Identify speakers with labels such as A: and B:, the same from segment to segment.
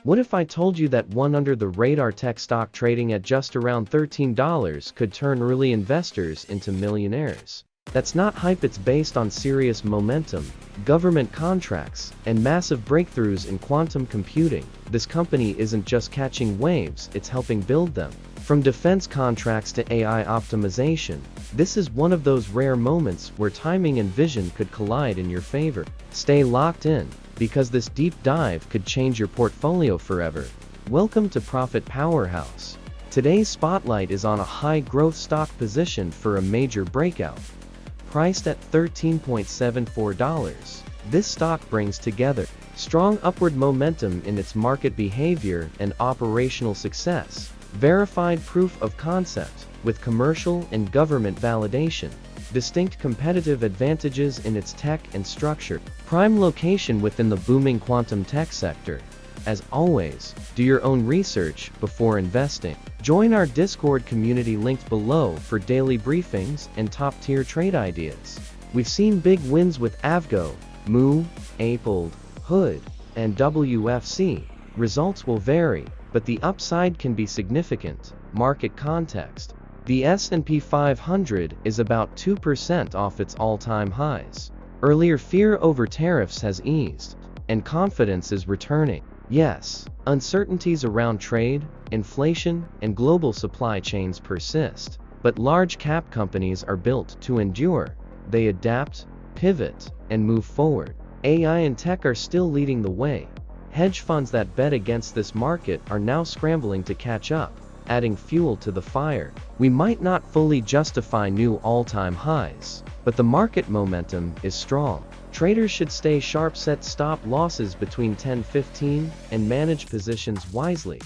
A: What if I told you that one under-the-radar tech stock trading at just around $13 could turn early investors into millionaires? That's not hype, it's based on serious momentum, government contracts, and massive breakthroughs in quantum computing. This company isn't just catching waves, it's helping build them. From defense contracts to AI optimization, this is one of those rare moments where timing and vision could collide in your favor. Stay locked in, because this deep dive could change your portfolio forever. Welcome to Profit Powerhouse. Today's spotlight is on a high-growth stock position for a major breakout. Priced at $13.74, this stock brings together strong upward momentum in its market behavior and operational success, verified proof of concept with commercial and government validation, distinct competitive advantages in its tech and structure, prime location within the booming quantum tech sector. As always, do your own research before investing. Join our Discord community linked below for daily briefings and top-tier trade ideas. We've seen big wins with Avgo, Moo, Apeld, Hood, and WFC. Results will vary, but the upside can be significant. Market context: the S&P 500 is about 2% off its all-time highs. Earlier fear over tariffs has eased, and confidence is returning. Yes, uncertainties around trade, inflation, and global supply chains persist, but large-cap companies are built to endure. They adapt, pivot, and move forward. AI and tech are still leading the way. Hedge funds that bet against this market are now scrambling to catch up, adding fuel to the fire. We might not fully justify new all-time highs, but the market momentum is strong. Traders should stay sharp, set stop losses between 10-15, and manage positions wisely.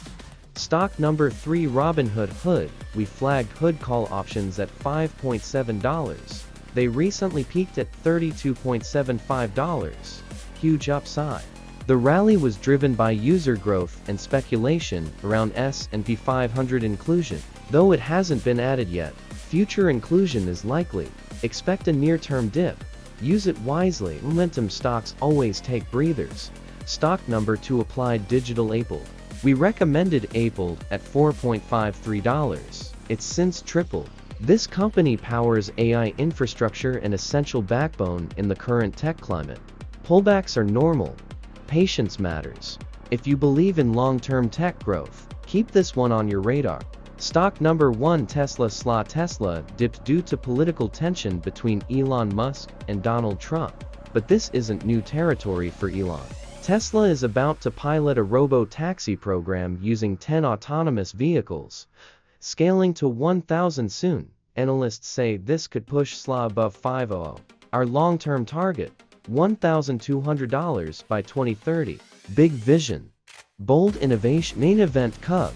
A: Stock number 3, Robinhood. Hood. We flagged Hood call options at $5.7. They recently peaked at $32.75. Huge upside. The rally was driven by user growth and speculation around S&P 500 inclusion. Though it hasn't been added yet, future inclusion is likely. Expect a near-term dip. Use it wisely. Momentum stocks always take breathers. Stock number 2, Applied Digital. Apeld. We recommended Apeld at $4.53. It's since tripled. This company powers AI infrastructure, an essential backbone in the current tech climate. Pullbacks are normal. Patience matters. If you believe in long-term tech growth, keep this one on your radar. Stock number 1, Tesla. Tesla dipped due to political tension between Elon Musk and Donald Trump. But this isn't new territory for Elon. Tesla is about to pilot a robo-taxi program using 10 autonomous vehicles, scaling to 1,000 soon. Analysts say this could push SLA above $500. Our long-term target, $1,200 by 2030. Big vision. Bold innovation. Main event: QUBT.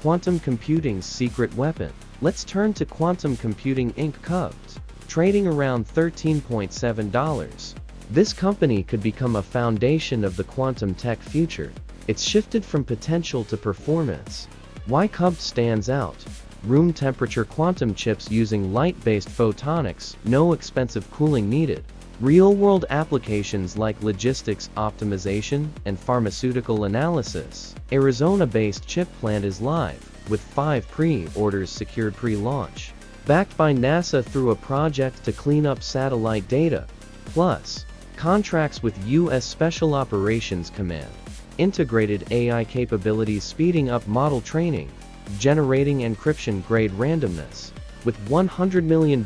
A: Quantum computing's secret weapon. Let's turn to Quantum Computing Inc. QUBT. Trading around $13.7. This company could become a foundation of the quantum tech future. It's shifted from potential to performance. Why QUBT stands out? Room temperature quantum chips using light-based photonics, no expensive cooling needed. Real-world applications like logistics optimization and pharmaceutical analysis. Arizona-based chip plant is live, with 5 pre-orders secured pre-launch. Backed by NASA through a project to clean up satellite data. Plus, contracts with U.S. Special Operations Command. Integrated AI capabilities speeding up model training, generating encryption-grade randomness. With $100 million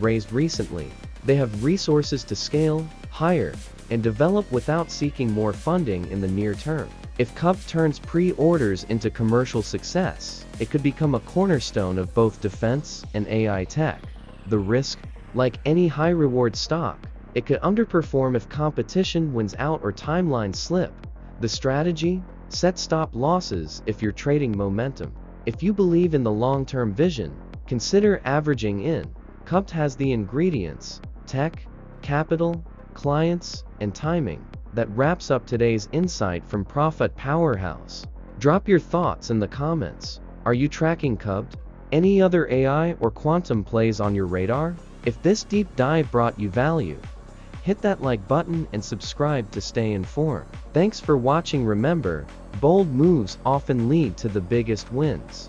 A: raised recently, they have resources to scale, hire, and develop without seeking more funding in the near term. If QUBT turns pre-orders into commercial success, it could become a cornerstone of both defense and AI tech. The risk? Like any high-reward stock, it could underperform if competition wins out or timelines slip. The strategy? Set stop losses if you're trading momentum. If you believe in the long-term vision, consider averaging in. QUBT has the ingredients: tech, capital, clients, and timing. That wraps up today's insight from Profit Powerhouse. Drop your thoughts in the comments. Are you tracking QUBT? Any other AI or quantum plays on your radar? If this deep dive brought you value, hit that like button and subscribe to stay informed. Thanks for watching. Remember, Bold moves often lead to the biggest wins.